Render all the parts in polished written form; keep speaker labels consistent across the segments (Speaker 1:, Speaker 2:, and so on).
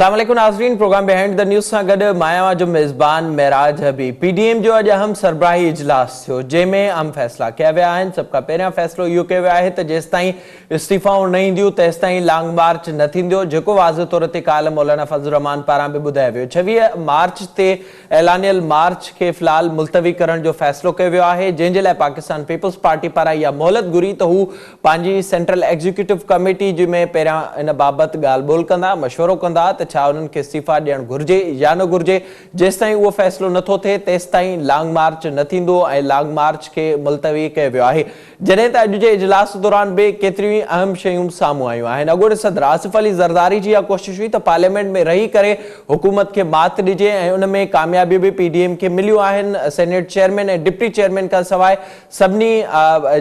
Speaker 1: अस्सलाम वालेकुम नाज़रीन, प्रोग्राम बिहाइंड द न्यूज़ सां गॾु मां जो मेज़बान महराज हबीब। पीडीएम जो अॼु अहम सरबराही इजलास थियो, जंहिंमें अहम फ़ैसिला कया विया आहिनि। सभ खां पहिरियां फ़ैसिलो इहो कयो वियो आहे त जेसिताईं इस्तीफ़ाऊं न ईंदियूं तेसिताईं लॉन्ग मार्च न थींदो, जेको वाज़ तौर ते काल्ह मौलाना फज़लुर रहमान पारां बि ॿुधायो वियो। 26 मार्च ते ऐलानियल मार्च खे फ़िलहाल मुलतवी करण जो फ़ैसिलो कयो वियो आहे, जंहिंजे लाइ पाकिस्तान पीपल्स पार्टी पारां इहा मोहलत घुरी त हू पंहिंजी सेंट्रल एग्जीक्यूटिव कमेटी जंहिंमें पहिरियां इन बाबति ॻाल्हि ॿोल कंदा, मशवरो कंदा त छा उन्हनि खे इस्तीफ़ा ॾियणु घुरिजे या न घुरिजे। जेसिताईं उहो फ़ैसिलो नथो थिए तेसिताईं लॉन्ग मार्च न थींदो ऐं लॉन्ग मार्च खे मुलतवी कयो वियो आहे। जॾहिं त अॼु जे इजलास दौरान बि केतिरियूं ई अहम शयूं साम्हूं आयूं आहिनि। अॻूणे सदर आसिफ अली ज़रदारी जी इहा कोशिश हुई त पार्लियामेंट में रही करे हुकूमत खे मात ॾिजे ऐं उन में कामयाबी बि पीडीएम खे मिलियूं आहिनि। सेनेट चेयरमैन ऐं डिप्टी चेयरमैन खां सवाइ सभिनी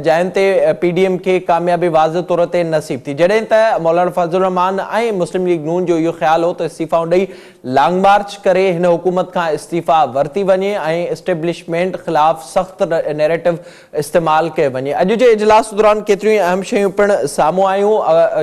Speaker 1: जायुनि ते पीडीएम खे कामयाबी वाज़ तौर ते नसीब थी। जॾहिं त मौलाना फज़लुर रहमान ऐं मुस्लिम लीग नून जो इहो ख़्यालु हो त इस्तीफ़ाऊं ॾेई लॉन्ग मार्च करे हिन हुकूमत खां इस्तीफ़ा वरिती वञे ऐं एस्टेब्लिशमेंट ख़िलाफ़ सख़्त नैरेटिव इस्तेमालु कयो वञे। अॼु जे इजलास दौरान केतिरियूं ई अहम शयूं पिणु साम्हूं आयूं।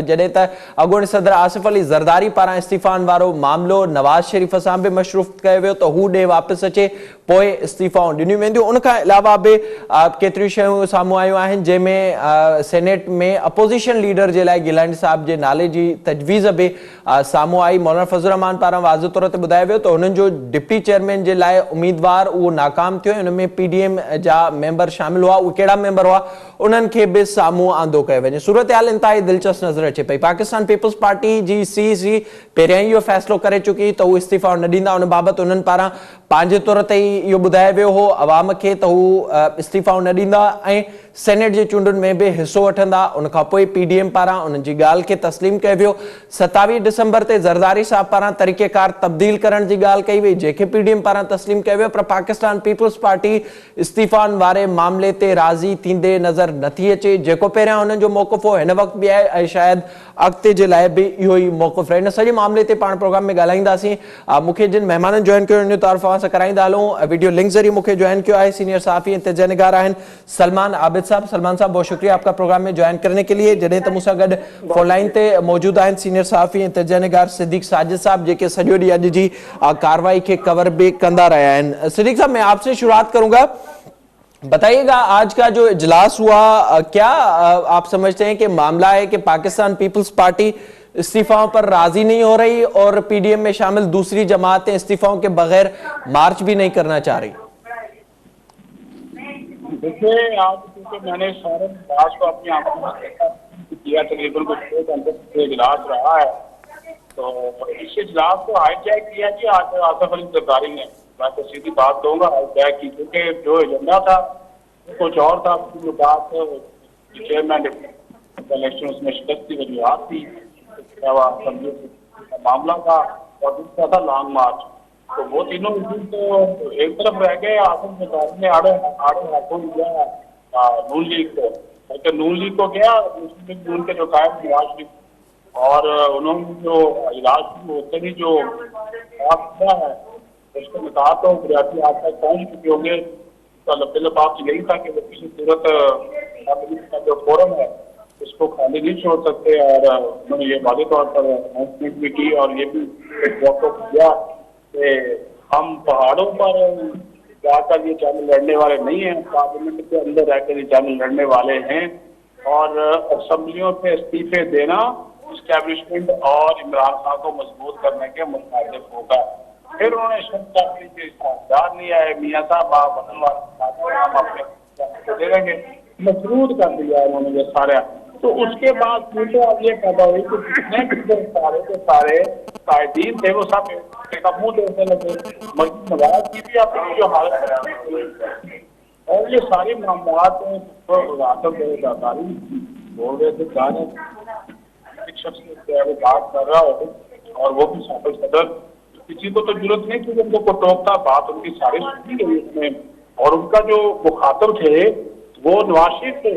Speaker 1: जॾहिं त अॻूणे सदर आसिफ अली ज़रदारी पारां इस्तीफ़ाउनि वारो मामिलो नवाज़ शरीफ़ सां बि मशरूफ़ कयो वियो त हू ॾे वापसि अचे, पोइ इस्तीफ़ाऊं ॾिनियूं वेंदियूं। उन खां अलावा बि केतिरियूं शयूं साम्हूं आयूं आहिनि, जंहिंमें सेनेट में अपोज़िशन लीडर जे लाइ गिलानी साहब जे नाले जी तजवीज़ बि साम्हूं आई। मौलाना फज़लुर रहमान पारां वाज़ तौर ते ॿुधायो वियो त हुननि जो डिप्टी चेयरमैन जे लाइ उम्मीदवार उहो नाकाम थियो ऐं हुन में पीडीएम जा मेंबर शामिल हुआ। उहे कहिड़ा मेंबर हुआ उन्हनि खे बि साम्हूं आंदो कयो वञे। सूरत हाल इंतहाई दिलचस्प नज़र अचे पई। पाकिस्तान पीपल्स पार्टी जी सीसी पहिरियां ई इहो फ़ैसिलो करे चुकी त हू इस्तीफ़ा न ॾींदा। उन बाबति उन्हनि पारां पंहिंजे तौर ते ई इहो ॿुधायो वियो हो अवाम खे त हू इस्तीफ़ाऊं न ॾींदा ऐं सेनेट जे चूंडुनि में बि हिसो वठंदा। उन खां पोइ पीडीएम पारां उन्हनि जी ॻाल्हि खे तस्लीम कयो वियो। 27 डिसंबर ते ज़रदारी साहब पारां तरीक़ेकार तब्दील करण जी ॻाल्हि कई वई, जंहिंखे पीडीएम पारां तस्लीम कयो वियो। पर पाकिस्तान पीपल्स पार्टी इस्तीफ़ाउनि वारे मामले ते राज़ी थींदे नज़र नथी अचे। जेको पहिरियां हुननि जो मौक़िफ़ हो हिन वक़्तु बि आहे ऐं शायदि अॻिते जे लाइ बि इहो ई मौक़िफ़ रहे। हिन सॼे मामले ते पाण प्रोग्राम में ॻाल्हाईंदासीं। मूंखे जिन महिमाननि जॉइन कयो उन जो तारीफ़ सां कराईंदा हलूं। वीडियो लिंक ज़रिए मूंखे जॉइन किया है सीनियर सहाफ़ी ऐं तजज़िया निगार आहिनि सलमान आबिद साहब। सलमान साहब, बहुत शुक्रिया आपका प्रोग्राम में ज्वाइन करने के लिए। जॾहिं त मूंसां गॾु फोन लाइन ते मौजूद आहिनि सीनियर सहाफ़ी ऐं तजज़िया निगार सिद्दीक़ साजिद साहब, जेके सॼो ॾींहुं अॼु जी कार्रवाई के कवर भी कंदा रहा है। सिद्दीक साहब, मैं आपसे शुरुआत करूंगा। बताइएगा, आज का जो इजलास हुआ, क्या आप समझते हैं कि मामला है कि पाकिस्तान पीपल्स पार्टी इस्तीफाओं पर राजी नहीं हो रही और पीडीएम में शामिल दूसरी जमातें इस्तीफाओं के बगैर मार्च भी नहीं करना चाह रही?
Speaker 2: देखिए, आज क्योंकि मैंने सारे इजलास को अपनी आंखों से किया, तकरीबन कुछ 6 घंटे से इजलास रहा है, तो इस इजलास को हाईजैक किया कि आज आसिफ अली ज़रदारी ने। मैं तो सीधी बात कहूँगा, हाईजैक की, क्योंकि जो एजेंडा था कुछ और था। बात चेयरमैन इलेक्शन उसमें शिकस्त की वजूहत थी, उसके अलावा असेंबली का मामला था और दूसरा था लॉन्ग मार्च। तो वो तीनों इशू तो एक तरफ रह गए। आसिफ ज़रदारी ने आड़े हाथों लिया नून लीग को, क्योंकि नून लीग को गया मुस्लिम लीग नून के जो कायद नवाज शरीफ, और उन्होंने जो इलाज होते ही जो किया है उसको मैं कहा तो बुनियादी आज तक पहुँच चुके होंगे। तो लबाब यही था कि वो किसी सूरत का जो फोरम है उसको खाली नहीं छोड़ सकते, और उन्होंने ये वादे तौर पर अनाउंसमेंट भी की और ये भी एक वॉकआउट किया कि हम पहाड़ों पर जाकर ये जंग लड़ने वाले नहीं हैं, पार्लियामेंट के अंदर रहकर ये जंग लड़ने वाले हैं, और असेंबलियों पे इस्तीफे देना इस्टेब्लिशमेंट और इमरान खान को मजबूत करने के मुताबिक होगा। फिर उन्होंने शब्दार नहीं आए, मियाँ साहब हम अपने दे देंगे, मजबूत कर दिया उन्होंने ये सारा। तो उसके बाद फिर तो अब ये पैदा हुई कि जितने भी सारे के सारे कायदीन थे वो सब मुंह देखने लगे। मस्जिद नवाज की भी अपनी जो हालत है और ये सारी मामला बोल रहे थे, जाने एक शख्स वो बात कर रहा हो और वो भी सफल सदर, किसी को तो जरूरत नहीं थी उनको को टोकता, बात उनकी सारी सुनी गई उसमें। और उनका जो मुखातब थे वो नवाज शरीफ थे,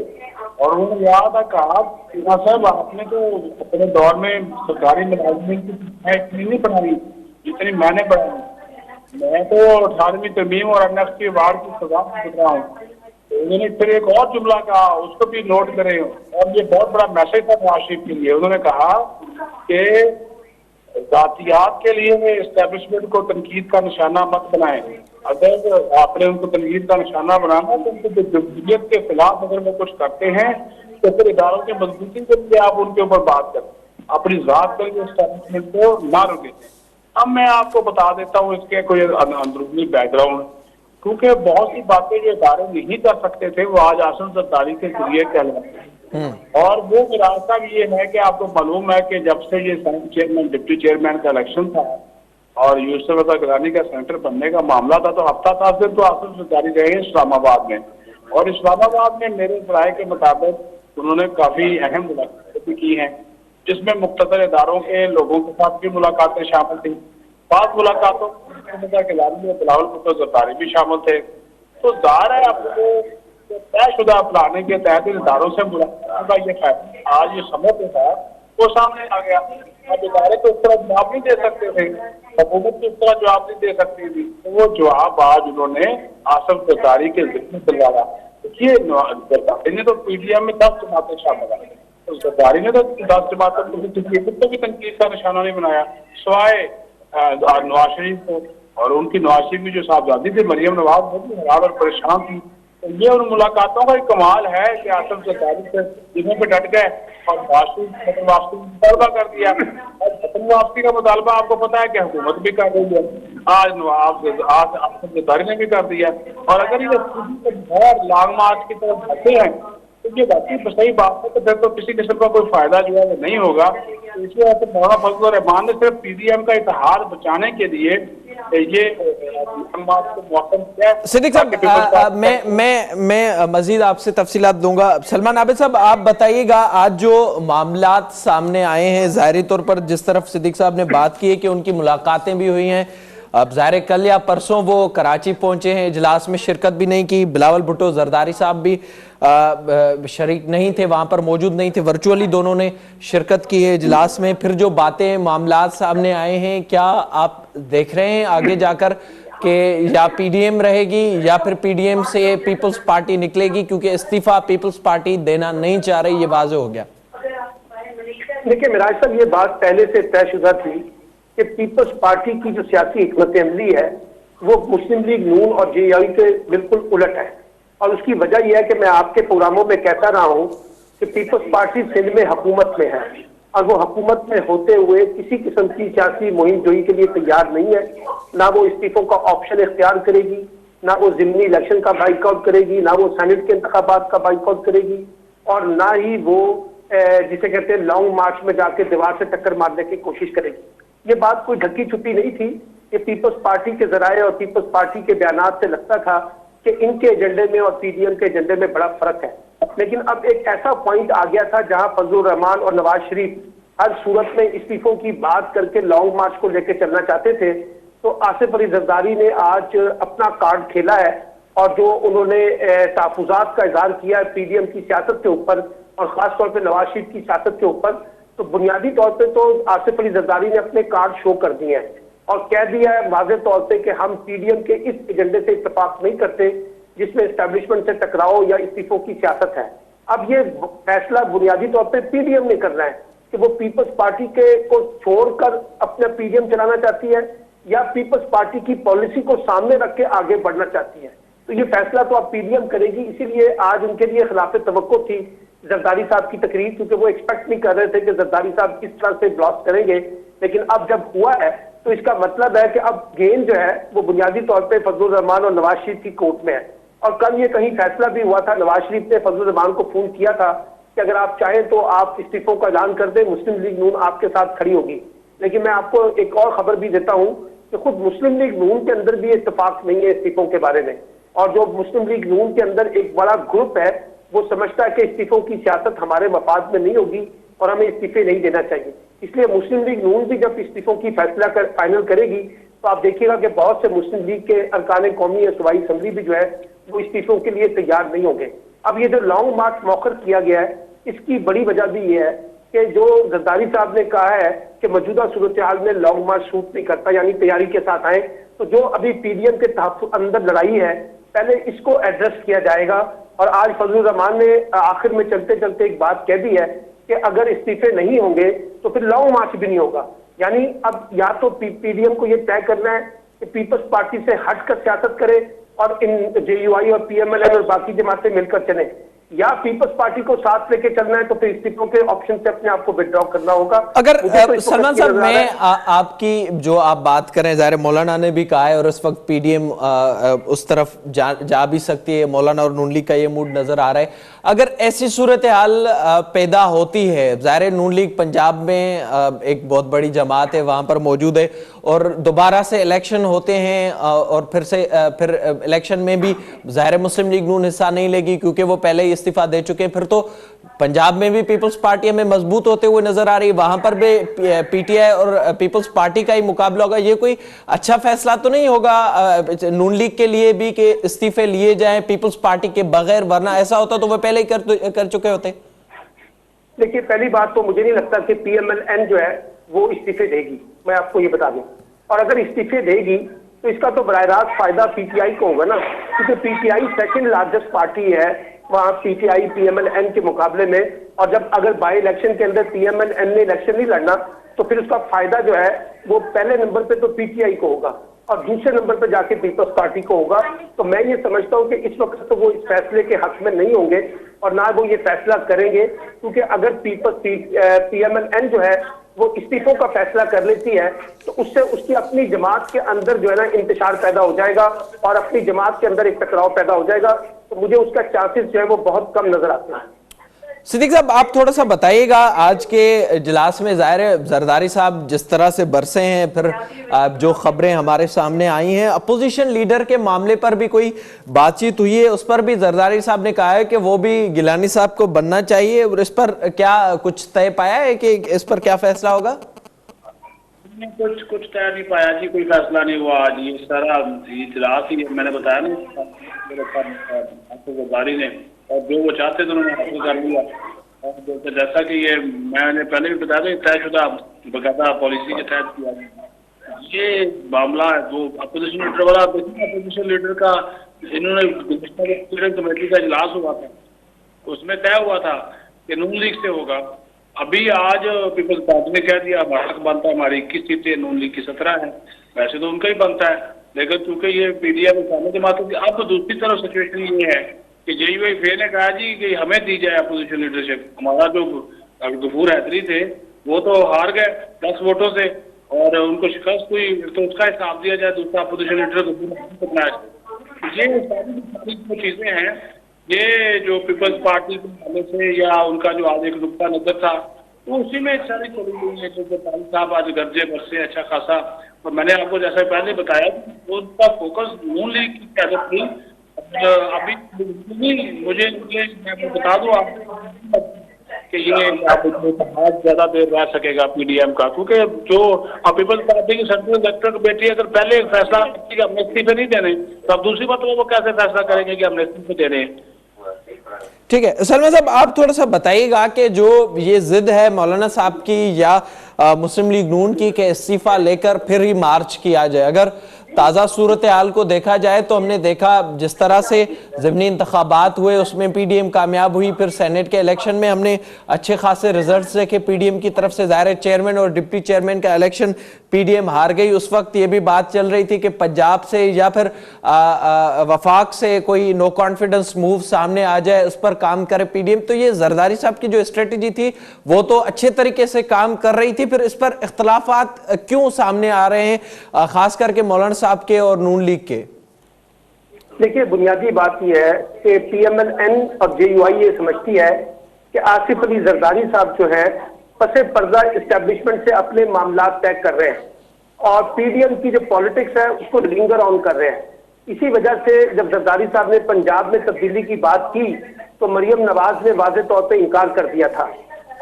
Speaker 2: और उन्होंने याद है कहा सीना साहब आपने तो अपने दौर में सरकारी मुलाजमिन की इतनी नहीं पढ़ाई जितनी मैंने पढ़ाई। मैं तो 18वीं तरमीम और NF की वार्ड की सजा में रहा हूँ। तो उन्होंने फिर एक और जुमला कहा, उसको भी नोट करें, और ये बहुत बड़ा मैसेज था नवाज शरीफ के लिए। उन्होंने कहा कि जातियात के लिए एस्टेब्लिशमेंट को तनकीद का निशाना मत बनाएं। अगर आपने उनको तनकीद का निशाना बनाना तो उनको जमहूरियत के खिलाफ अगर वो कुछ करते हैं तो फिर इदारों की मजबूती के लिए आप उनके ऊपर बात करें, अपनी जात के लिए एस्टेब्लिशमेंट को ना रोकें। अब मैं आपको बता देता हूँ इसके कोई अंदरूनी बैकग्राउंड, क्योंकि बहुत सी बातें जो इदारे नहीं कर सकते थे वो आज आसिफ जरदारी के जरिए कहलाते हैं। और वो रास्ता भी ये है कि आपको मालूम है कि जब से ये चेयरमैन डिप्टी चेयरमैन का इलेक्शन था और यूसुफ रजा गिलानी का सेंटर बनने का मामला था, तो हफ्ता 10 दिन तो आसिफ जरदारी रहे इस्लामाबाद में, और इस्लामाबाद में मेरे राय के मुताबिक उन्होंने काफी अहम मुलाकातें भी की हैं, जिसमें मुख्तलिफ इदारों के लोगों के साथ भी मुलाकातें शामिल थी। 5 मुलाकातों में गिलानी और बिलावल भुट्टो जरदारी भी शामिल थे। तो जाहिर है आपको तयशुदा प्लानिंग के तहत इन इदारों से मुलाकात का ये फैसला आज ये समय पे था वो सामने आ गया। अब इदारे तो उस तरह जवाब नहीं दे सकते थे, हुकूमत की उस तरह जवाब नहीं दे सकती थी, तो वो जवाब आज उन्होंने आसिफ जरदारी के जिम्मे दिलवाया। देखिए जरदारी ने तो पीडीएम में 10 जमातें शामिल हैं, तो जरदारी ने तो 10 जमातों को भी तनकीद का निशाना नहीं बनाया, सिवाय नवाज शरीफ को। और उनकी नवाज शरीफ की जो साहबजादी थी मरियम नवाज, वो भी हैरान और परेशान थी। तो ये उन मुलाकातों का एक कमाल है कि आसिफ जरदारी से जिन्हों पे डट गए और वापसी का मुतालबा कर दिया। और वापसी का मुतालबा आपको पता है कि हुकूमत भी कर रही है, आज आसिफ जरदारी ने भी कर दिया। और अगर ये बगैर लॉन्ग मार्च की तरफ जाते हैं तो ये बाकी सही बात है, तो फिर तो किसी किस्म का कोई फायदा जो है वो नहीं होगा। तो इसलिए मौलाना फजल रहमान ने सिर्फ पीडीएम का इतिहाद बचाने के लिए ये
Speaker 1: सिद्दीक साहब, मैं मजीद आपसे तफसीलात दूंगा। सलमान आबिद साहब, आप बताइएगा, आज जो मामलात सामने आए हैं, ज़ाहिरी तौर पर जिस तरफ सिद्दीक साहब ने बात की है कि उनकी मुलाकातें भी हुई हैं, अब ज़ाहिर कल या परसों वो कराची पहुंचे हैं, इजलास में शिरकत भी नहीं की, बिलावल भुट्टो जरदारी साहब भी शरीक नहीं थे, वहां पर मौजूद नहीं थे, वर्चुअली दोनों ने शिरकत की है इजलास में। फिर जो बातें मामलात सामने आए हैं, क्या आप देख रहे हैं आगे जाकर कि या पीडीएम रहेगी या फिर पीडीएम से पीपल्स पार्टी निकलेगी, क्योंकि इस्तीफा पीपल्स पार्टी देना नहीं चाह रही, ये वाज़ेह हो गया।
Speaker 3: देखिए मिराज साहब, ये बात पहले से तयशुदा थी कि पीपल्स पार्टी की जो सियासी हिकमत अमली है वो मुस्लिम लीग नून और जेआई के बिल्कुल उलट है। और उसकी वजह यह है कि मैं आपके प्रोग्रामों में कहता रहा हूं कि पीपल्स पार्टी सिंध में हुकूमत में है और वो हुकूमत में होते हुए किसी किस्म की सियासी मुहिम जोई के लिए तैयार नहीं है। ना वो इस्तीफों का ऑप्शन इख्तियार करेगी, ना वो जिमनी इलेक्शन का बाइकआउट करेगी, ना वो सेनेट के इंतखाबात का बाइकआउट करेगी, और ना ही वो जिसे कहते हैं लॉन्ग मार्च में जाके दीवार से टक्कर मारने की कोशिश करेगी। ये बात कोई ढकी छुपी नहीं थी। ये पीपल्स पार्टी के जराये और पीपल्स पार्टी के बयानात से लगता था कि इनके एजेंडे में और पीडीएम के एजेंडे में बड़ा फर्क है। लेकिन अब एक ऐसा पॉइंट आ गया था जहां फजलुर रहमान और नवाज शरीफ हर सूरत में इस्तीफों की बात करके लॉन्ग मार्च को लेकर चलना चाहते थे। तो आसिफ अली जरदारी ने आज अपना कार्ड खेला है और जो उन्होंने तहफुजात का इजहार किया है पीडीएम की सियासत के ऊपर और खासतौर पर नवाज शरीफ की सियासत के ऊपर, तो बुनियादी तौर पर तो आसिफ अली जरदारी ने अपने कार्ड शो कर दिए हैं और कह दिया है वाज़ेह तौर पे कि हम पीडीएम के इस एजेंडे से इत्तेफाक नहीं करते जिसमें एस्टैब्लिशमेंट से टकराव या इस्तीफों की सियासत है। अब ये फैसला बुनियादी तौर पे पीडीएम ने करना है कि वो पीपल्स पार्टी के को छोड़कर अपना पीडीएम चलाना चाहती है या पीपल्स पार्टी की पॉलिसी को सामने रख के आगे बढ़ना चाहती है। तो ये फैसला तो अब पीडीएम करेगी। इसीलिए आज उनके लिए खिलाफ तवक्को थी जरदारी साहब की तकरीर, क्योंकि वो एक्सपेक्ट नहीं कर रहे थे कि जरदारी साहब किस तरह से ब्लॉक करेंगे। लेकिन अब जब हुआ है तो इसका मतलब है कि अब गेंद जो है वो बुनियादी तौर पे फजलुर रहमान और नवाज शरीफ की कोर्ट में है। और कल ये कहीं फैसला भी हुआ था, नवाज शरीफ ने फजलुर रहमान को फोन किया था कि अगर आप चाहें तो आप इस्तीफों का ऐलान कर दें, मुस्लिम लीग नून आपके साथ खड़ी होगी। लेकिन मैं आपको एक और खबर भी देता हूं कि खुद मुस्लिम लीग नून के अंदर भी इत्तेफाक नहीं है इस्तीफों के बारे में। और जो मुस्लिम लीग नून के अंदर एक बड़ा ग्रुप है वो समझता है कि इस्तीफों की सियासत हमारे मफाद में नहीं होगी और हमें इस्तीफे नहीं देना चाहिए। इसलिए मुस्लिम लीग नून भी जब इस्तीफों की फैसला फाइनल करेगी तो आप देखिएगा कि बहुत से मुस्लिम लीग के अरकान कौमी या सूबाई असम्बली भी जो है वो इस्तीफों के लिए तैयार नहीं होंगे। अब ये जो लॉन्ग मार्च मौखर किया गया है इसकी बड़ी वजह भी ये है कि जो जरदारी साहब ने कहा है कि मौजूदा सूरत हाल में लॉन्ग मार्च शूट नहीं करता, यानी तैयारी के साथ आए। तो जो अभी पीडीएम के अंदर लड़ाई है पहले इसको एड्रेस किया जाएगा। और आज फजलुर रहमान ने आखिर में चलते चलते एक बात कह दी है कि अगर इस्तीफे नहीं होंगे तो फिर लॉन्ग मार्च भी नहीं होगा। यानी अब या तो पीडीएम को ये तय करना है कि पीपल्स पार्टी से हटकर सियासत करे और इन जेयूआई और पीएमएलएन और बाकी जमातें मिलकर चले, या पीपल्स पार्टी को साथ लेके चलना है तो फिर इस्तीफों के ऑप्शन से अपने आप को विड्रॉ करना होगा।
Speaker 1: अगर
Speaker 3: तो
Speaker 1: सलमान साहब मैं आपकी जो आप बात करें, ज़ाहिर मौलाना ने भी कहा है और इस वक्त पीडीएम उस तरफ जा भी सकती है, मौलाना और नून लीग का ये मूड नजर आ रहा है। अगर ऐसी सूरत हाल पैदा होती है, ज़ाहिर नून लीग पंजाब में एक बहुत बड़ी जमात है, वहां पर मौजूद है और दोबारा से इलेक्शन होते हैं और फिर इलेक्शन में भी ज़ाहिर मुस्लिम लीग नून हिस्सा नहीं लेगी क्योंकि वो पहले ही इस्तीफा दे चुके हैं, फिर तो पंजाब में भी पीपल्स पार्टी हमें मजबूत होते हुए नजर आ रही है, वहां पर भी पीटीआई और पीपल्स पार्टी का ही मुकाबला होगा। ये कोई अच्छा फैसला तो नहीं होगा नून लीग के लिए भी कि इस्तीफे लिए जाएं पीपल्स पार्टी के बगैर, वरना ऐसा होता तो वो पहले ही कर चुके होते।
Speaker 3: देखिए, पहली बात तो मुझे नहीं लगता कि पीएमएलएन जो है वो इस्तीफे देगी, मैं आपको ये बता दूं। और अगर इस्तीफे देगी तो इसका तो बराह रास्त फायदा पीटीआई को होगा ना, क्योंकि पीटीआई सेकंड लार्जेस्ट पार्टी है वहां पीटीआई पीएमएलएन के मुकाबले में। और जब अगर बाई इलेक्शन के अंदर पीएमएलएन ने इलेक्शन नहीं लड़ना तो फिर उसका फायदा जो है वो पहले नंबर पे तो पीटीआई को होगा और दूसरे नंबर पे जाके पीपल्स पार्टी को होगा। तो मैं ये समझता हूँ कि इस वक्त तो वो इस फैसले के हक में नहीं होंगे और ना वो ये फैसला करेंगे, क्योंकि अगर पीएमएलएन जो है वो इस्तीफों का फैसला कर लेती है तो उससे उसकी अपनी जमात के अंदर जो है ना इंतशार पैदा हो जाएगा और अपनी जमात के अंदर एक टकराव पैदा हो जाएगा। तो मुझे उसका चांसेस जो है वो बहुत कम नजर आते हैं।
Speaker 1: सिद्दीक साहब, आप थोड़ा सा बताइएगा, आज के इजलास में ज़ाहिर है जरदारी साहब जिस तरह से बरसे हैं, फिर जो खबरें हमारे सामने आई हैं, अपोजिशन लीडर के मामले पर भी कोई बातचीत हुई है, उस पर भी जरदारी साहब ने कहा है कि वो भी गिलानी साहब को बनना चाहिए, और इस पर क्या कुछ तय पाया है कि इस पर क्या फैसला होगा?
Speaker 2: कुछ तय नहीं पाया जी, कोई फैसला नहीं हुआ आज। ये सारा इजलास ही मैंने बताया ना जरदारी ने, और जो वो चाहते थे उन्होंने हासिल कर लिया। और जैसा कि ये मैंने पहले भी बताया था, तयशुदा बकायदा पॉलिसी के तहत किया ये मामला है। वो अपोजिशन लीडर वाला, अपोजिशन लीडर का इन्होंने कमेटी का इजलास हुआ था, उसमें तय हुआ था कि नून लीग से होगा। अभी आज पीपल्स पार्टी ने कह दिया हमारा बनता है, हमारी 21 सीटें, नून लीग की 17 है। वैसे तो उनका ही बनता है, लेकिन चूंकि ये पीडीएम सामने जमात होगी। अब दूसरी तरफ सिचुएशन ये है कि जेयूआई फे ने कहा जी कि हमें दी जाए अपोजिशन लीडरशिप। हमारा जो गफूर हैदरी थे वो तो हार गए 10 वोटों से और उनको शिकस्त हुई, तो उसका हिसाब दिया जाए दूसरा अपोजिशन लीडर को बनाया। ये सारी जो चीजें हैं, ये जो पीपल्स पार्टी के हवाले से या उनका जो आज एक नुक्ता नजर था तो उसी में सारी चली गई है। जो जरदारी साहब आज गर्जे बरसे अच्छा खासा, और मैंने आपको जैसा पहले बताया उनका फोकस नून लीग की क्यादत थी। अभी मुझे मैं बता दूं आपको कि ये ज्यादा देर रह सकेगा पीडीएम का, क्योंकि जो पीपल्स पार्टी की सेंट्रल डायरेक्टर की बेटी अगर पहले फैसला कि हमने इस्तीफे नहीं देने, तो अब दूसरी बात वो कैसे फैसला करेंगे कि हमने इस्तीफे देने।
Speaker 1: ठीक है सलमान साहब, आप थोड़ा सा बताइएगा कि जो ये जिद है मौलाना साहब की या मुस्लिम लीग नून की कि इस्तीफा लेकर फिर ही मार्च किया जाए, अगर ताज़ा सूरत हाल को देखा जाए तो हमने देखा जिस तरह से ज़िमनी इंतखाबात हुए उसमें पीडीएम कामयाब हुई, फिर सेनेट के इलेक्शन में हमने अच्छे खासे रिजल्ट्स देखे पीडीएम की तरफ से। ज़ाहिर चेयरमैन और डिप्टी चेयरमैन का इलेक्शन पीडीएम हार गई। उस वक्त ये भी बात चल रही थी कि पंजाब से या फिर वफाक से कोई नो कॉन्फिडेंस मूव सामने आ जाए, उस पर काम करे पीडीएम। तो ये जरदारी साहब की जो स्ट्रेटेजी थी वो तो अच्छे तरीके से काम कर रही थी, फिर इस पर इख्तलाफात क्यों सामने आ रहे हैं, खास करके मौलाना साहब के और नून लीग के?
Speaker 3: देखिए, बुनियादी बात यह है कि पीएमएलएन और जेयूआई ये समझती है कि आसिफ अली जरदारी साहब जो है पसे पर्दा इस्टेब्लिशमेंट से अपने मामला तय कर रहे हैं और पीडीएम की जो पॉलिटिक्स है उसको लिंगर ऑन कर रहे हैं। इसी वजह से जब जरदारी साहब ने पंजाब में तब्दीली की बात की तो मरियम नवाज ने वाज़ेह तौर पर इनकार कर दिया था।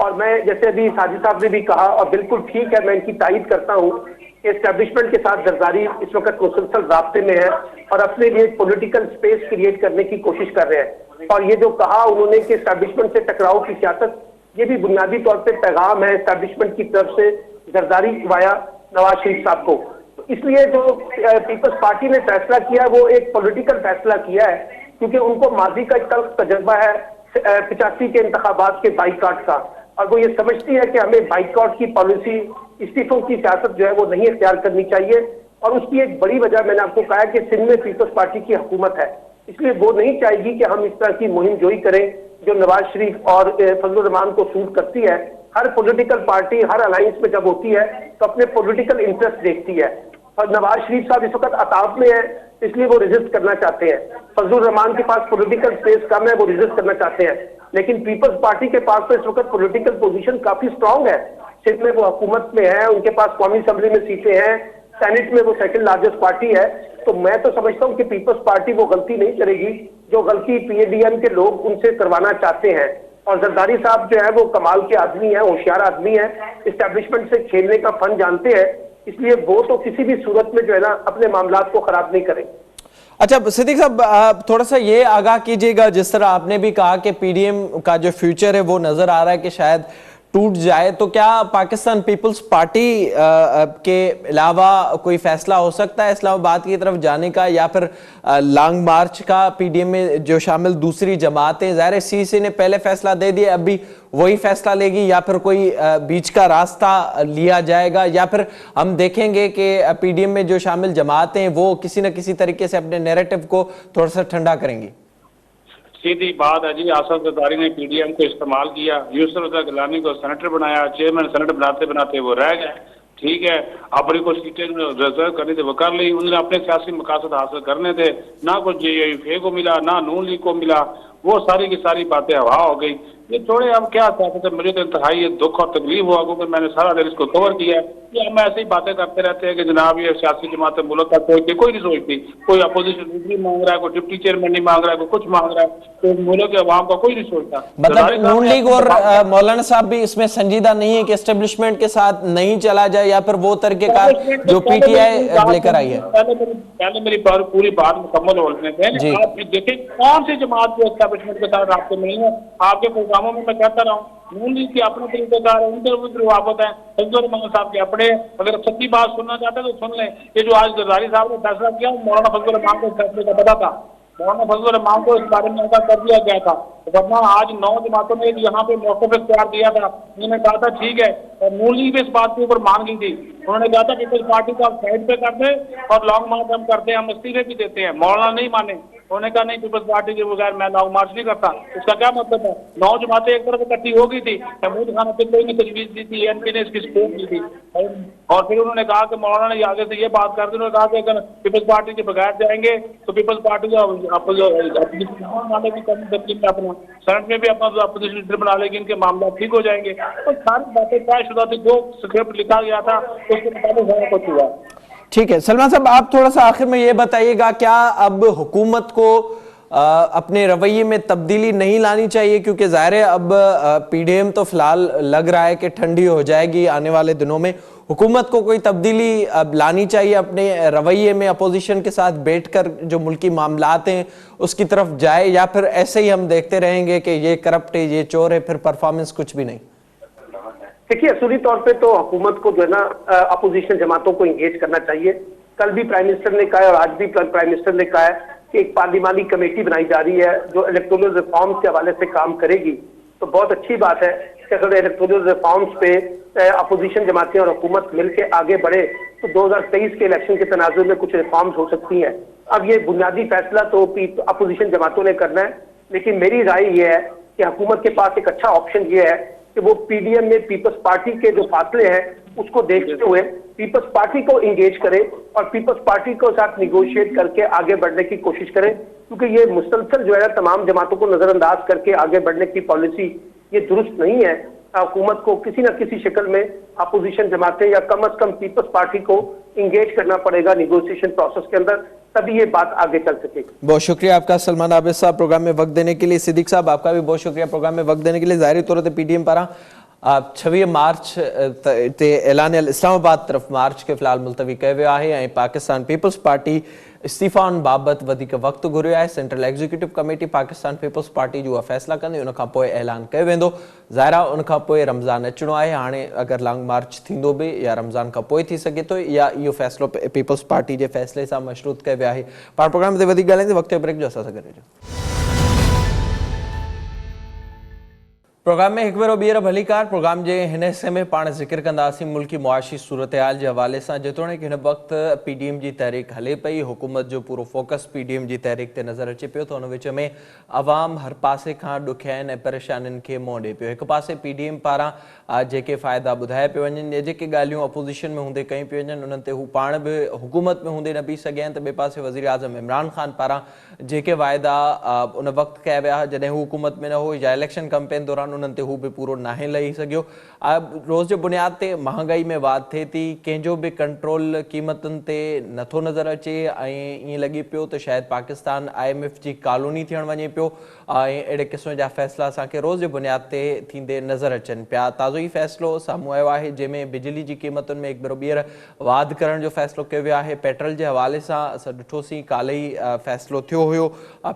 Speaker 3: और मैं जैसे अभी साजिद साहब ने भी कहा, और बिल्कुल ठीक है, मैं इनकी तारीफ करता हूँ, एस्टेब्लिशमेंट के साथ जरदारी इस वक्त मुसलसल राब्ते में है और अपने लिए पॉलिटिकल स्पेस क्रिएट करने की कोशिश कर रहे हैं। और ये जो कहा उन्होंने कि एस्टेब्लिशमेंट से टकराव की सियासत, ये भी बुनियादी तौर पे पैगाम है एस्टेब्लिशमेंट की तरफ से जरदारी वाया नवाज शरीफ साहब को। तो इसलिए जो पीपल्स पार्टी ने फैसला किया वो एक पॉलिटिकल फैसला किया है, क्योंकि उनको माजी का तल्ख तजर्बा है 85 के इंतखाबात के बाइकआउट का, और वो ये समझती है कि हमें बाइकआउट की पॉलिसी इस्तीफों की सियासत जो है वो नहीं इख्तियार करनी चाहिए। और उसकी एक बड़ी वजह मैंने आपको कहा है कि सिंध में पीपल्स पार्टी की हुकूमत है, इसलिए वो नहीं चाहेगी कि हम इस तरह की मुहिम जोई करें जो नवाज शरीफ और फजलुर रहमान को सूट करती है। हर पॉलिटिकल पार्टी हर अलायंस में जब होती है तो अपने पॉलिटिकल इंटरेस्ट देखती है, और नवाज शरीफ साहब इस वक्त अताब में है, इसलिए वो रेजिस्ट करना चाहते हैं। फजलुर रहमान के पास पॉलिटिकल स्पेस कम है, वो रेजिस्ट करना चाहते हैं। लेकिन पीपल्स पार्टी के पास तो इस वक्त पॉलिटिकल पोजीशन काफी स्ट्रांग है। सिंध में वो हुकूमत में है, उनके पास कौमी असेंबली में सीटें हैं, सेनेट में वो सेकंड लार्जेस्ट पार्टी है। तो मैं तो समझता हूं कि पीपल्स पार्टी वो गलती नहीं करेगी जो गलती पीएडीएम के लोग उनसे करवाना चाहते हैं। और जरदारी साहब जो है वो कमाल के आदमी है, होशियार आदमी है, इस्टेब्लिशमेंट से खेलने का फन जानते हैं, इसलिए वो तो किसी भी सूरत में जो है ना अपने मामलात को खराब नहीं करें।
Speaker 1: अच्छा सिद्दीक साहब, आप थोड़ा सा ये आगाह कीजिएगा, जिस तरह आपने भी कहा कि पीडीएम का जो फ्यूचर है वो नजर आ रहा है कि शायद टूट जाए, तो क्या पाकिस्तान पीपल्स पार्टी के अलावा कोई फैसला हो सकता है इस्लामाबाद की तरफ जाने का, या फिर लॉन्ग मार्च का पीडीएम में जो शामिल दूसरी जमातें? ज़ाहिर सीसी ने पहले फैसला दे दिया, अभी वही फैसला लेगी, या फिर कोई बीच का रास्ता लिया जाएगा, या फिर हम देखेंगे कि पीडीएम में जो शामिल जमातें हैं वो किसी न किसी तरीके से अपने नैरेटिव को थोड़ा सा ठंडा करेंगी?
Speaker 2: सीधी बात है जी, आसफ जरदारी ने पीडीएम को इस्तेमाल किया, यूसुफ रजा गिलानी को सेनेटर बनाया, चेयरमैन सेनेट बनाते बनाते वो रह गए। ठीक है, अपनी कुछ सीटें रिजर्व करनी थी वो कर ली, उन्होंने अपने सियासी मकासद हासिल करने थे, ना कुछ जेयूएफ को मिला ना नून लीग को मिला, वो सारी की सारी बातें हवा हो गई। ये छोड़े, अब क्या चाहते थे, मुझे तो इंतहाई दुख और तकलीफ हुआ क्योंकि मैंने सारा दिन इसको कवर किया है। ये हम ऐसी बातें करते रहते हैं कि जनाब ये सियासी जमातें मुल्क का कोई नहीं सोचती, कोई अपोजिशन लीडर मांग रहा है, कोई डिप्टी चेयरमैन नहीं मांग रहा है, कोई कुछ मांग रहा है, तो मुल्क के अवाम का कोई नहीं सोचता।
Speaker 1: मतलब नून लीग और मौलाना साहब भी इसमें संजीदा नहीं है कि एस्टेब्लिशमेंट के साथ नहीं चला जाए, या फिर वो तरीकेकार जो पीटीआई लेकर आई है?
Speaker 2: पहले मेरी पूरी बात मुकम्मल होने दें। आप देखें कौन सी जमात जो एस्टेब्लिशमेंट के साथ रास्ते में नहीं है। आपके प्रोग्रामों में मैं कहता रहा हूँ, नून लीग के अपने तरीकेकार है, उनके रुआवत है, फजलुर रहमान साहब के अपने। अगर सच्ची बात सुनना चाहते हैं तो सुन लें। ये जो आज जरदारी साहब ने फैसला किया, मौलाना फजलुर रहमान को फैसले का पता था, मौलाना फजलुर रहमान को इस बारे में आगाह कर दिया गया था, वरना आज 9 जमातों ने यहाँ पे मौक़िफ़ इख्तियार दिया था। उन्होंने कहा था ठीक है, और नून लीग भी इस बात के ऊपर मान गई थी। उन्होंने कहा था पीपल्स पार्टी को आप साइड पे कर दे और लॉन्ग मार्च हम करते हैं, हम इस्तीफे भी देते हैं। मौलाना नहीं माने, उन्होंने कहा नहीं, पीपल्स पार्टी के बगैर मैं लॉन्ग मार्च नहीं करता। इसका क्या मतलब है? 9 जमातें एक तरफ इकट्ठी हो गई थी, महमूद खान पे कोई ने तजवीज़ दी थी, एनपी ने इसकी सपोर्ट की थी, और फिर उन्होंने कहा कि मौलाना ने आगे से ये बात कर दी, उन्होंने कहा कि अगर पीपल्स पार्टी के बगैर जाएंगे तो पीपल्स पार्टी का अपना सेनेट में भी अपना अपोजिशन लीडर बना लेगी, इनके मामला ठीक हो जाएंगे। और सारी बातें तयशुदा थी, जो स्क्रिप्ट लिखा गया था उसके मुताबिक सारा कुछ हुआ।
Speaker 1: ठीक है सलमान साहब, आप थोड़ा सा आखिर में ये बताइएगा, क्या अब हुकूमत को अपने रवैये में तब्दीली नहीं लानी चाहिए? क्योंकि ज़ाहिर है अब पीडीएम तो फिलहाल लग रहा है कि ठंडी हो जाएगी आने वाले दिनों में। हुकूमत को कोई तब्दीली अब लानी चाहिए अपने रवैये में, अपोजिशन के साथ बैठकर जो मुल्की मामलात हैं उसकी तरफ जाए, या फिर ऐसे ही हम देखते रहेंगे कि ये करप्ट है, ये चोर है, फिर परफॉर्मेंस कुछ भी नहीं?
Speaker 3: देखिए, असूली तौर पे तो हुकूमत को जो है ना अपोजिशन जमातों को इंगेज करना चाहिए। कल भी प्राइम मिनिस्टर ने कहा है और आज भी प्राइम मिनिस्टर ने कहा है कि एक पार्लिमानी कमेटी बनाई जा रही है जो इलेक्टोरल रिफॉर्म्स के हवाले से काम करेगी। तो बहुत अच्छी बात है कि अगर इलेक्टोरल रिफॉर्म्स पे अपोजिशन जमातें और हुकूमत मिलकर आगे बढ़े तो 2023 के इलेक्शन के तनाजुर में कुछ रिफॉर्म्स हो सकती हैं। अब ये बुनियादी फैसला तो अपोजिशन जमातों ने करना है, लेकिन मेरी राय ये है कि हुकूमत के पास एक अच्छा ऑप्शन ये है कि वो पीडीएम में पीपल्स पार्टी के जो फासले हैं उसको देखते हुए पीपल्स पार्टी को इंगेज करे और पीपल्स पार्टी को साथ निगोशिएट करके आगे बढ़ने की कोशिश करें, क्योंकि ये मुसलसल जो है तमाम जमातों को नजरअंदाज करके आगे बढ़ने की पॉलिसी ये दुरुस्त नहीं है। हुकूमत को किसी न किसी शक्ल में अपोजिशन जमातें या कम अज कम पीपल्स पार्टी को इंगेज करना पड़ेगा निगोशिएशन प्रोसेस के अंदर, तभी ये बात आगे चल सकेगी।
Speaker 1: बहुत शुक्रिया आपका सलमान आबिद साहब प्रोग्राम में वक्त देने के लिए। सिद्दीक साहब आपका भी बहुत शुक्रिया प्रोग्राम में वक्त देने के लिए। ज़ाहिर तौर पर पीडीएम पर 26 मार्च ते ऐलान इस्लामाबाद तरफ मार्च के फिलहाल मुलतवी कयो वियो आहे ऐं पाकिस्तान पीपल्स पार्टी इस्तीफ़ाउनि बाबति वधीक वक़्तु घुरियो आहे। Central executive committee Pakistan Peoples Party जो फैसला कंदी, उन खां पोइ ऐलान कयो वेंदो। ज़ाहिर आहे उन खां पोइ रमज़ान अचिणो आहे, हाणे अगरि लॉन्ग मार्च थींदो बि या रमज़ान खां पोइ थी सघे थो, या इहो फ़ैसिलो पीपल्स पार्टी जे फ़ैसिले सां मशरूत कयो वियो आहे। पाण प्रोग्राम ते वधीक ॻाल्हाईंदे, वक़्त जो ब्रेक जो असां सां गॾु रहिजो। प्रोग्राम में एक बार ॿीहर भलीकार। प्रोग्राम जे हिन हिस्से में पाण ज़िक्र कंदासीं मुल्की मुआशी सूरत हाल जे हवाले सां। जेतोणीकि हिन वक़्तु PDM जी तहरीक हले पई, हुकूमत जो पूरो फोकस PDM जी तहरीक ते नज़र अचे पियो, त हुन विच में अवाम हर पासे खां ॾुखियाईनि ऐं परेशानियुनि खे मुंहुं ॾिए पियो। हिकु पासे PDM पारां जेके फ़ाइदा ॿुधाए पियो वञनि या जेके ॻाल्हियूं अपोज़िशन में हूंदे कयूं पियूं वञनि, उन्हनि ते हू पाण बि हुकूमत में हूंदे न बीह सघिया आहिनि। त ॿिए पासे वज़ीर आज़म इमरान ख़ान पारां जेके वाइदा उन वक़्तु कया विया जॾहिं हू हुकूमत में न हो, या इलेक्शन कैंपेन दौरान उन्हनि ते हू बि पूरो नाहे लही सघियो। रोज़ जे बुनियाद ते महांगाई में वाध थिए थी, कंहिंजो बि कंट्रोल क़ीमतुनि ते नथो नज़र अचे ऐं ईअं लॻे पियो त शायदि पाकिस्तान IMF जी कॉलोनी थियण वञे पियो ऐं अहिड़े क़िस्म जा फ़ैसिला असांखे रोज़ जे बुनियाद ते थींदे नज़र अचनि पिया। ताज़ो ई फ़ैसिलो साम्हूं आयो आहे जंहिंमें बिजली जी क़ीमतुनि में हिकु भेरो ॿीहर वाध करण जो फ़ैसिलो कयो वियो आहे। पेट्रोल जे हवाले सां असां ॾिठोसीं काल्ह ई फ़ैसिलो थियो हुयो।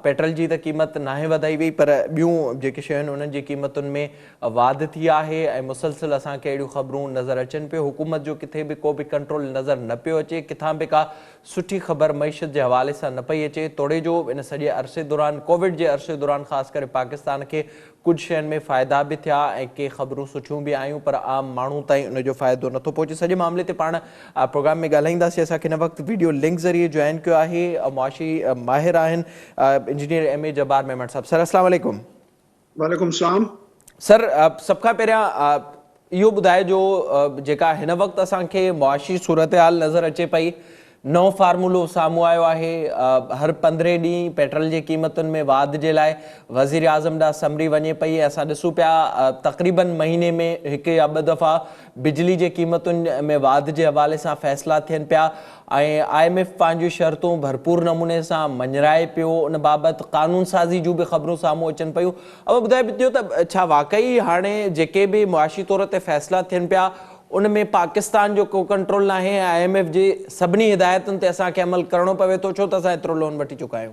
Speaker 1: पेट्रोल जी त क़ीमत नाहे वधाई वई, पर ॿियूं जेके शयूं आहिनि उन्हनि जी क़ीमतुनि में वाध थी आहे ऐं मुसलसिल असांखे अहिड़ियूं ख़बरूं नज़र अचनि पियो। हुकूमत जो किथे बि को बि कंट्रोल नज़र न पियो अचे, किथां बि का सुठी ख़बर मईशत जे हवाले सां न पई अचे। तोड़े जो इन सॼे अरसे दौरान, कोविड जे अरसे दौरान ख़ासि करे पाकिस्तान खे कुझु शयुनि में फ़ाइदा बि थिया ऐं के ख़बरूं सुठियूं बि आयूं, पर आम माण्हू ताईं उनजो फ़ाइदो नथो पहुचे। सॼे मामले ते पाण प्रोग्राम में ॻाल्हाईंदासीं। असांखे हिन वक़्तु वीडियो लिंक ज़रिए जॉइन कयो आहे मुआशी माहिर आहिनि इंजीनियर MA जब्बार मेमण साहब। सर अस्सलाम वालेकुम।
Speaker 4: वालेकुम सलाम।
Speaker 1: सर सभ खां पहिरियां इहो ॿुधाइजो जेका हिन वक़्तु असांखे मुआशी सूरत हाल नज़र अचे पई, नओं फार्मूलो साम्हूं आयो आहे। हर 15 ॾींहं पेट्रोल जी क़ीमतुनि में वाध जे लाइ वज़ीर आज़म ॾांहुं समरी वञे पई। असां ॾिसूं पिया तक़रीबन महीने में हिकु या ॿ दफ़ा बिजली जे क़ीमतुनि में वाध जे हवाले सां फ़ैसिला थियनि पिया ऐं IMF पंहिंजूं शर्तूं भरपूर नमूने सां मञराए पियो। उन बाबति कानून साज़ी जूं बि ख़बरूं साम्हूं अचनि पियूं। अब ॿुधाए पियो त छा वाक़ई हाणे जेके बि मुआशी तौर ते फ़ैसिला थियनि पिया उन में पाकिस्तान जो को कंट्रोल न आहे ऐं IMF जे सभिनी हिदायतुनि ते असांखे अमल करणो पवे थो, छो त असां एतिरो लोन वठी चुका आहियूं?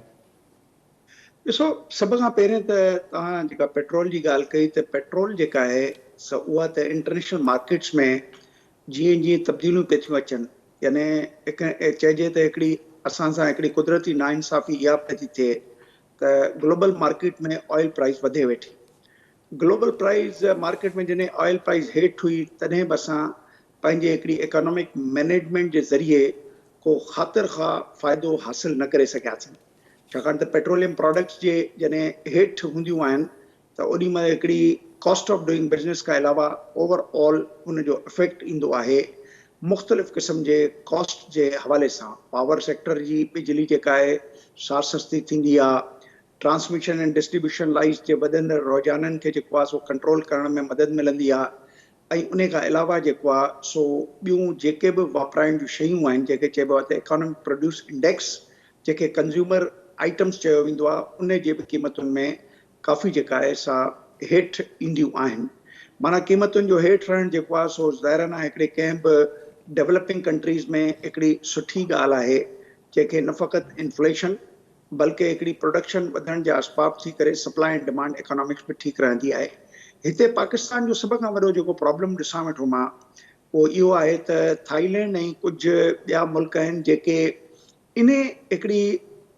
Speaker 4: ॾिसो, सभ खां पहिरियों त तव्हां जेका पेट्रोल जी ॻाल्हि कई, त पेट्रोल जेका आहे उहा त इंटरनेशनल मार्केट्स में जीअं जीअं तब्दीलियूं पियूं थियूं अचनि, यानी चइजे त हिकिड़ी असां सां हिकिड़ी कुदरती नाइंसाफ़ी इहा पई थी थिए त ग्लोबल मार्केट में ऑयल प्राइस वधे वेठी। ग्लोबल प्राइस मार्केट में जॾहिं ऑयल प्राइस हेठि हुई, तॾहिं बि असां पंहिंजे हिकिड़ी इकोनॉमिक मैनेजमेंट जे ज़रिए को ख़ातिर खां फ़ाइदो हासिल न करे सघियासीं। छाकाणि त पेट्रोलियम प्रोडक्ट्स जे जॾहिं हेठि हूंदियूं आहिनि त ओॾी महिल हिकिड़ी कॉस्ट ऑफ डूइंग बिज़नेस खां अलावा ओवरऑल उनजो इफेक्ट ईंदो आहे मुख़्तलिफ़ क़िस्म जे कॉस्ट जे हवाले सां। पावर सेक्टर जी बिजली जेका आहे सा सस्ती थींदी आहे, ट्रांसमिशन ऐं डिस्ट्रीब्यूशन लाइन्स जे वधंदड़ रुझाननि खे जेको आहे सो कंट्रोल करण में मदद मिलंदी आहे ऐं उन खां अलावा जेको आहे सो ॿियूं जेके बि वापराइण जूं शयूं आहिनि, जेके चइबो आहे त इकोनॉमिक प्रोड्यूस इंडेक्स, जेके कंज़्यूमर आइटम्स चयो वेंदो आहे, उन जे बि क़ीमतुनि में काफ़ी जेका आहे सा हेठि ईंदियूं आहिनि। माना क़ीमतुनि जो हेठि रहणु जेको आहे सो ज़ाहिरन आहे हिकिड़े कंहिं बि डेवलपिंग कंट्रीज़ में हिकिड़ी सुठी ॻाल्हि आहे, जंहिंखे न फ़क़ति इन्फ्लेशन बल्कि हिकिड़ी प्रोडक्शन वधण जा असबाब थी करे सप्लाई एंड डिमांड इकोनॉमिक्स बि ठीकु रहंदी आहे। हिते पाकिस्तान जो सभ खां वॾो जेको प्रॉब्लम ॾिसां वेठो मां, उहो इहो आहे त थाईलैंड ऐं कुझु ॿिया मुल्क आहिनि जेके इन हिकिड़ी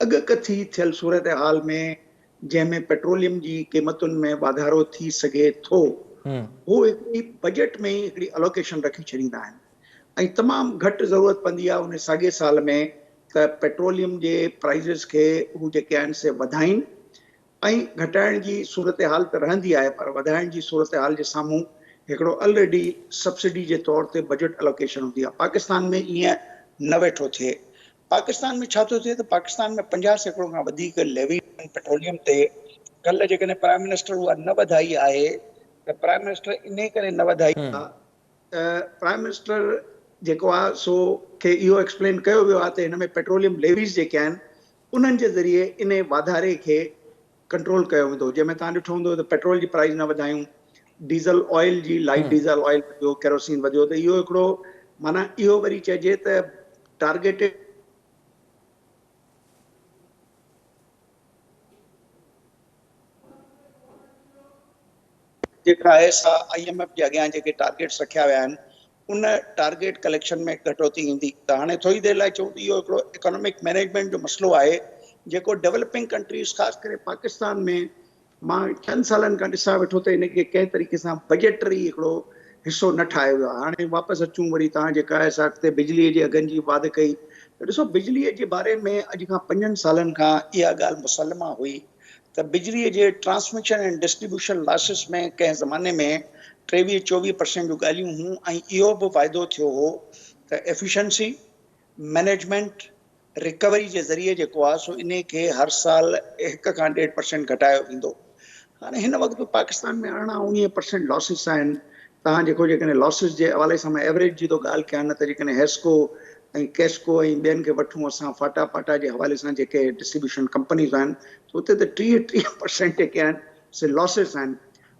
Speaker 4: अॻकथी थियल सूरत हाल में जंहिंमें पेट्रोलियम जी क़ीमतुनि में वाधारो थी सघे थो, उहो हिकिड़ी बजट में ई हिकिड़ी अलोकेशन रखी छॾींदा आहिनि ऐं तमामु घटि ज़रूरत पवंदी आहे उन साॻे साल में त पेट्रोलियम जे प्राइज़िस खे हू जेके आहिनि से वधाइनि ऐं घटाइण जी सूरत हाल त रहंदी आहे, पर वधाइण जी सूरत हाल जे साम्हूं हिकिड़ो ऑलरेडी सब्सिडी जे तौर ते बजट अलोकेशन हूंदी आहे। पाकिस्तान में ईअं न वेठो थिए। पाकिस्तान में छा थो थिए त पाकिस्तान में 50% खां वधीक लेवी पेट्रोलियम ते। कल्ह जेकॾहिं प्राइम मिनिस्टर उहा न वधाई आहे त प्राइम मिनिस्टर इन करे न वधाई आहे त प्राइम मिनिस्टर जेको आहे सो खे इहो एक्सप्लेन कयो वियो आहे त हिन में पेट्रोलियम लेवीज़ जेके आहिनि उन्हनि जे ज़रिए इन वाधारे खे कंट्रोल कयो वेंदो, जंहिंमें तव्हां ॾिठो हूंदो त पेट्रोल जी प्राइस न वधायूं, डीज़ल ऑयल जी लाइट डीज़ल ऑयल वधियो, केरोसिन वधियो, त इहो हिकिड़ो माना इहो वरी चइजे त टारगेटेड जेका आहे सा IMF जे अॻियां जेके टारगेट्स रखिया विया आहिनि उन टारगेट कलेक्शन में कटौती ईंदी। त हाणे थोरी देरि लाइ चऊं त इहो हिकिड़ो इकोनॉमिक मैनेजमेंट जो मसइलो आहे जेको डेवलपिंग कंट्रीज़ ख़ासि करे पाकिस्तान में मां 4 सालनि खां ॾिसां वेठो त इनखे कंहिं तरीक़े सां बजटरी हिकिड़ो हिसो न ठाहियो वियो आहे। हाणे वापसि अचूं वरी तव्हां जेका आहे सा अॻिते बिजलीअ जे अघनि जी वाध कई त ॾिसो बिजलीअ जे बारे में अॼु खां 5 सालनि खां इहा ॻाल्हि मुसलमा हुई त बिजलीअ जे ट्रांसमिशन ऐं डिस्ट्रीब्यूशन लॉसिस में कंहिं ज़माने में 23-24% जूं ॻाल्हियूं हुयूं ऐं इहो बि फ़ाइदो थियो हो त एफिशिएंसी मैनेजमेंट रिकवरी जे ज़रिए जेको आहे सो इन खे हर साल 1 खां 1.5% घटायो वेंदो। हाणे हिन वक़्तु पाकिस्तान में 18-19% लॉसिस आहिनि। तव्हां जेकॾहिं लॉसिस जे हवाले सां मां एवरेज जी थो ॻाल्हि कयां न त जेकॾहिं हेस्को ऐं कैस्को ऐं ॿियनि खे वठूं असां फाटा फाटा जे हवाले सां जेके डिस्ट्रीब्यूशन कंपनीज़ आहिनि त उते त 30% जेके आहिनि से लॉसिस आहिनि।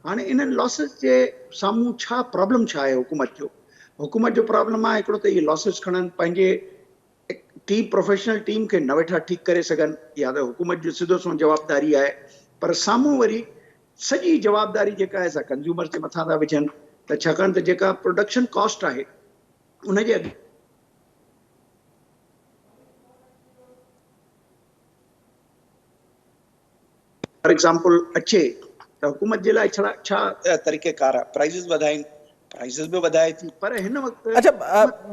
Speaker 4: हाणे इन्हनि लॉसिस जे साम्हूं छा प्रॉब्लम छा आहे हुकूमत जो प्रॉब्लम आहे हिकिड़ो त इहे लॉसिस खणनि पंहिंजे प्रोफेशनल टीम खे न वेठा ठीकु करे सघनि या त हुकूमत जो सिधो सो जवाबदारी आहे पर साम्हूं वरी सॼी जवाबदारी जेका आहे सा कंज्यूमर जे मथां था विझनि त छाकाणि त जेका प्रोडक्शन कॉस्ट आहे उनजे फॉर एग्जाम्पल अचे त हुकूमत जे लाइ छा तरीक़ेकार आहे प्राइज़िस वधाइनि प्राइज़िस बि वधाए थी पर हिन वक़्तु
Speaker 1: अच्छा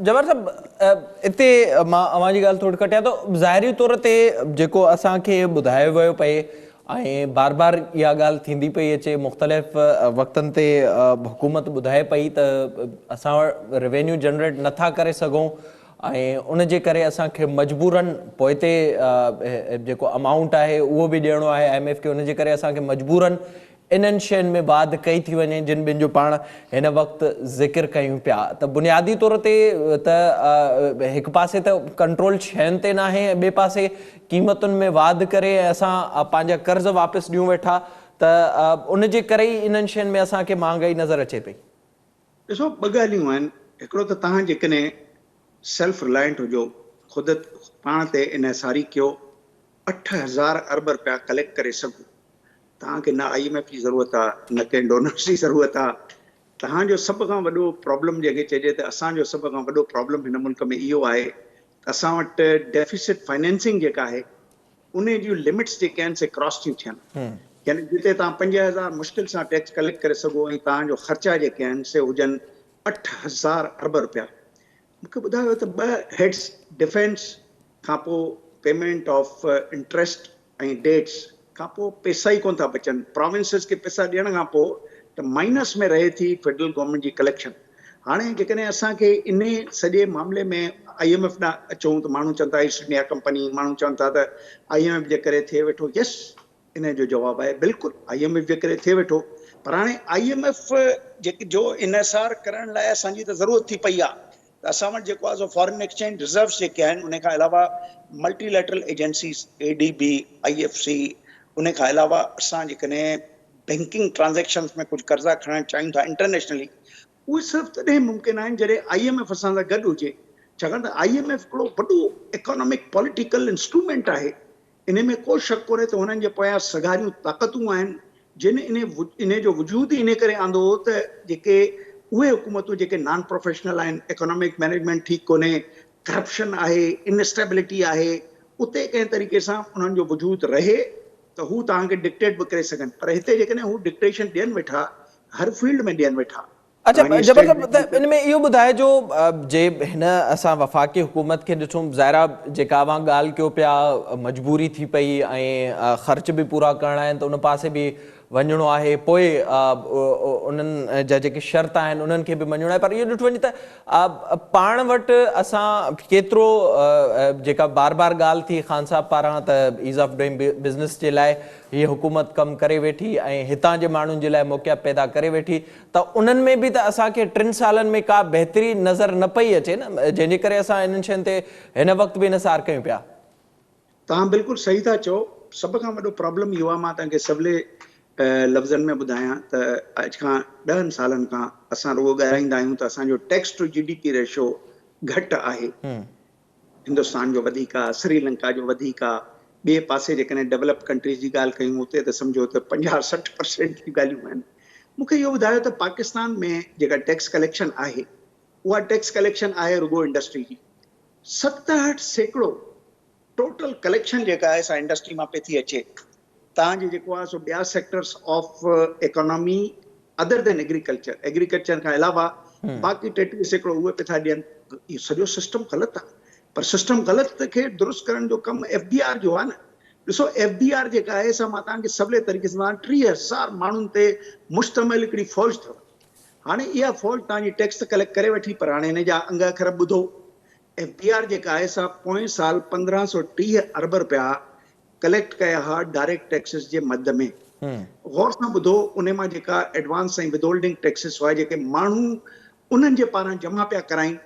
Speaker 1: जवाहर साहब इते मां अवांजी ॻाल्हि थोड़ी कटियां थो ज़ाहिरी तौर ते जेको असांखे ॿुधायो वियो पए ऐं बार बार इहा ॻाल्हि थींदी पई अचे मुख़्तलिफ़ वक़्तनि ते हुकूमत ॿुधाए पई त असां वटि रेवेन्यू जनरेट नथा करे सघूं ऐं उन जे करे असांखे मजबूरन पोइते जेको अमाउंट आहे उहो बि ॾियणो आहे IMF खे उन जे करे असांखे मजबूरन इन्हनि शयुनि में वाध कई थी वञे जिन ॿिनि जो पाण हिन वक़्तु ज़िक्र कयूं पिया त बुनियादी तौर ते त हिकु पासे त कंट्रोल शयुनि ते न आहे ऐं ॿिए पासे क़ीमतुनि में वाध करे ऐं असां पंहिंजा कर्ज़ वापसि ॾियूं वेठा त उन जे करे ई इन्हनि शयुनि में असांखे महांगाई नज़र अचे पई।
Speaker 4: ॾिसो ॿ ॻाल्हियूं आहिनि हिकिड़ो त तव्हां जेकॾहिं सेल्फ रिलायंट हुजो ख़ुदि पाण ते इन्हिसारी कयो 8,000 अरब रुपया कलेक्ट करे सघो तव्हांखे न IMF जी ज़रूरत आहे न कंहिं डोनर्स जी ज़रूरत आहे। तव्हांजो सभ खां वॾो प्रॉब्लम जंहिंखे चइजे त असांजो सभ खां वॾो प्रॉब्लम हिन मुल्क में इहो आहे त असां वटि डेफिसिट फाइनेंसिंग जेका आहे उन जूं लिमिट्स जेके आहिनि से क्रॉस थियूं थियनि यानी जिते तव्हां 5,000 मुश्किल सां टैक्स कलेक्ट करे सघो ऐं तव्हांजो ख़र्चा जेके आहिनि से हुजनि 8,000 अरब रुपया। मूंखे ॿुधायो त 2 हेड्स डिफेंस खां पोइ पेमेंट ऑफ इंट्रस्ट ऐं डेट्स खां पोइ पैसा ई कोन था बचनि प्रोविंसिस खे पैसा ॾियण खां पोइ त माइनस में रहे थी फेडरल गवर्नमेंट जी कलेक्शन। हाणे जेकॾहिं असांखे इन सॼे मामले में IMF ॾांहुं अचूं त माण्हू चवनि था ईस्ट इंडिया कंपनी माण्हू चवनि था त IMF जे करे थिए वेठो यस इन जो जवाबु आहे बिल्कुलु IMF जे करे थिए वेठो पर हाणे IMF जो इनसार करण लाइ असांजी त ज़रूरत थी पई आहे त असां वटि जेको आहे सो फॉरेन एक्सचेंज रिज़र्व्स जेके आहिनि उन खां अलावा मल्टीलैटरल एजेंसीज़ ADB IFC उन खां अलावा असां जेकॾहिं बैंकिंग ट्रांज़ेक्शन्स में कुझु कर्ज़ा खणणु चाहियूं था इंटरनेशनली उहे सिर्फ़ु तॾहिं मुमकिन आहिनि जॾहिं IMF असां सां गॾु हुजे छाकाणि त IMF हिकिड़ो वॾो इकोनॉमिक पॉलिटिकल इंस्ट्रूमेंट आहे इन में को शक कोन्हे त हुननि जे पोयां सघारियूं ताक़तूं आहिनि जिन इन जो वजूद ई इन करे आंदो हो त जेके उहे हुकूमतूं जेके नॉन प्रोफेशनल आहिनि इकोनॉमिक मैनेजमेंट ठीकु कोन्हे करप्शन आहे इनस्टेबिलिटी आहे उते कंहिं तरीक़े सां उन्हनि जो वजूद रहे त हू तव्हांखे डिक्टेट बि करे सघनि पर हिते जेकॾहिं हू डिक्टेशन ॾियनि वेठा हर फील्ड में ॾियनि वेठा।
Speaker 1: अच्छा जबर साहब त इन में इहो ॿुधाइजो जे हिन असां वफ़ाक़ी हुकूमत खे ॾिठूं ज़ाहिरा जेका अवां ॻाल्हि कयो पिया मजबूरी थी पई ऐं ख़र्च बि पूरा करणा आहिनि त उन पासे बि वञिणो आहे पोइ उन्हनि जा जेके शर्त आहिनि उन्हनि खे बि मञिणो आहे पर इहो ॾिठो वञे त पाण वटि असां केतिरो जेका बार बार ॻाल्हि थी ख़ान साहब पारां त ईज़ ऑफ डूइंग बिज़नेस जे लाइ हीअ हुकूमत कमु करे वेठी ऐं हितां जे माण्हुनि जे लाइ मौक़िया पैदा करे वेठी त उन्हनि में बि त असांखे 3 सालनि में का बहितरी नज़र न पई अचे न जंहिंजे करे असां इन्हनि शयुनि ते हिन वक़्तु बि इनसार कयूं पिया।
Speaker 4: तव्हां बिल्कुलु सही था चओ सभ खां वॾो प्रॉब्लम इहो आहे मां तव्हांखे सवले लफ़्ज़नि में ॿुधायां त अॼु खां 10 सालनि खां असां रुॻो ॻाल्हाईंदा आहियूं त असांजो टैक्स टू GDP रेशो घटि आहे हिंदुस्तान जो वधीक आहे श्रीलंका जो वधीक आहे ॿिए पासे जेकॾहिं डेवलप कंट्रीज़ जी ॻाल्हि कयूं उते त सम्झो त 50-60% जी ॻाल्हियूं आहिनि। मूंखे इहो ॿुधायो त पाकिस्तान में जेका टैक्स कलेक्शन आहे उहा टैक्स कलेक्शन आहे रुॻो इंडस्ट्री जी 67% टोटल कलेक्शन जेका आहे सा इंडस्ट्री मां पई थी अचे तव्हांजे जेको आहे सो ॿिया sectors of economy other than agriculture खां अलावा बाक़ी 33% उहे पिया था ॾियनि। इहो सॼो सिस्टम ग़लति आहे, पर सिस्टम ग़लति खे दुरुस्त करण जो कमु FDR जो आहे न। ॾिसो FDR जेका आहे सा मां तव्हांखे सवले तरीक़े सां 30,000 माण्हुनि ते मुश्तमिल हिकिड़ी फ़ौज अथव। हाणे इहा फ़ौज तव्हांजी टैक्स कलेक्ट करे वठी, पर हाणे हिन जा अंग अखर ॿुधो। FDR जेका आहे सा पोएं साल 1530 अरब रुपया कलेक्ट कया हुआ डायरेक्ट टैक्सेस जे मद में। गौर सां ॿुधो, उन मां जेका एडवांस ऐं विदहोल्डिंग टैक्सेस हुआ जेके माण्हू उन्हनि जे पारां जमा पिया कराइनि,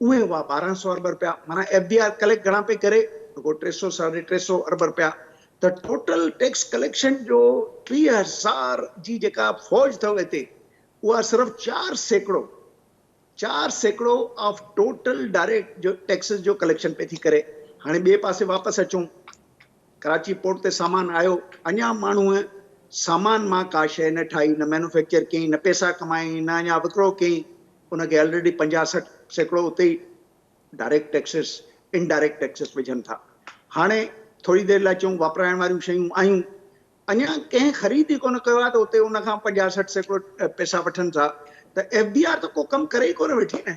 Speaker 4: उहे हुआ 1200 अरब रुपया। माना FDR कलेक्ट घणा पे करे, 300 साढे 300 अरब रुपया। त टोटल टैक्स कलेक्शन जो 30,000 जी जेका फ़ौज अथव हिते, उहा सिर्फ़ु 4% ऑफ टोटल डायरेक्ट जो टैक्सेस जो कलेक्शन पे थी करे। हाणे ॿिए पासे वापसि अचूं, कराची पोर्ट ते सामान आयो, अञा माण्हूअ सामान मां का शइ न ठाही, न मैन्युफैक्चर कई, न पैसा कमाई, न अञा विकिरो कई, उनखे ऑलरेडी 50-60% उते ई डायरेक्ट टैक्सेस इनडायरेक्ट टैक्सेस विझनि था। हाणे थोरी देरि लाइ चऊं वापराइण वारियूं शयूं आयूं, अञा कंहिं ख़रीद ई कोन कयो आहे त उते उनखां 50-60% पैसा वठनि था। त FDR त को कमु करे ई कोन वेठी न।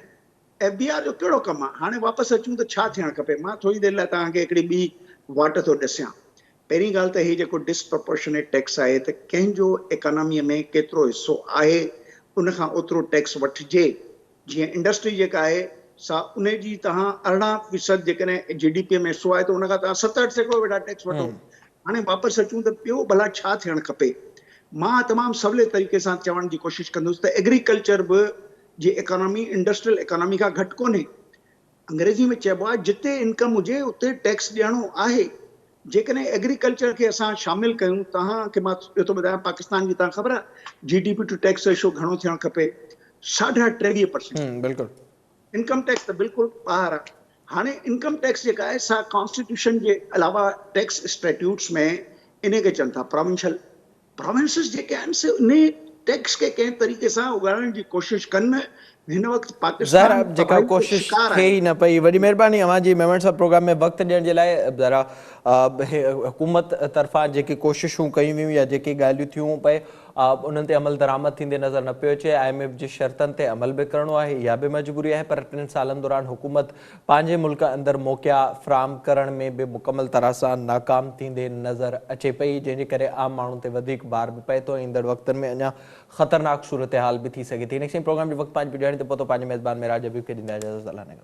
Speaker 4: FDR जो कहिड़ो कमु आहे? हाणे वापसि अचूं त छा थियणु खपे? मां थोरी देरि लाइ तव्हांखे हिकिड़ी ॿी वाट थो ॾसियां। पहिरीं ॻाल्हि त हीउ जेको डिसप्रपोर्शनेट टैक्स आहे, त कंहिंजो इकोनॉमीअ में केतिरो हिसो आहे उनखां ओतिरो टैक्स वठिजे। जीअं इंडस्ट्री जेका आहे सा उन जी तव्हां 18% जेकॾहिं GDP में हिसो आहे त उनखां तव्हां 67% वेठा टैक्स वठो। हाणे वापसि अचूं त ॿियो भला छा थियणु खपे? मां तमामु सवले तरीक़े सां चवण जी कोशिशि कंदुसि त एग्रीकल्चर बि जी इकोनॉमी इंडस्ट्रियल इकोनॉमी खां घटि कोन्हे। अंग्रेज़ी में चइबो आहे जिते इनकम हुजे उते टैक्स ॾियणो आहे। जेकॾहिं एग्रीकल्चर खे असां शामिल कयूं, तव्हांखे मां इहो थो ॿुधायां, पाकिस्तान जी तव्हां ख़बर आहे GDP टू टैक्स रेशो घणो थियणु खपे? 23.5%।
Speaker 1: बिल्कुलु
Speaker 4: इनकम टैक्स त बिल्कुलु ॿाहिरि आहे। हाणे इनकम टैक्स जेका आहे सा कॉन्स्टिट्यूशन जे अलावा टैक्स स्टैट्यूट्स में इन खे चवनि था प्रोविंसिस जेके आहिनि से उन टैक्स खे कंहिं तरीक़े सां उगाइण जी कोशिशि कनि। हिन वक़्तु
Speaker 1: ज़रा
Speaker 4: पाकिस्तान
Speaker 1: जेका कोशिश थिए ई न पई। वॾी महिरबानी अवां जी मेमन साहब प्रोग्राम में वक़्तु ॾियण जे लाइ। ज़रा हुकूमत तरफ़ां जेकी कोशिशूं कयूं वियूं या जेकी ॻाल्हियूं थियूं पए उन्हनि ते अमल दरामद थींदे नज़र न पियो अचे। IMF जी शर्तनि ते अमल बि करिणो आहे, इहा बि मजबूरी आहे, पर 3 सालनि दौरान हुकूमत पंहिंजे मुल्क अंदरि मौक़िया फ़राहम करण में बि मुकमल तरह सां नाकाम थींदे नज़र अचे पई, जंहिंजे करे आम माण्हुनि ते वधीक भार बि पए थो। ईंदड़ वक़्तनि में अञा ख़तरनाक सूरत हाल बि थी सघे थी। नेक्स्ट प्रोग्राम जो वक़्तु पंहिंजी पुॼाइण ते पहुतो। पंहिंजे मेज़बान मिराज हबीब खे ॾींदा इजाज़त। अल्लाह ने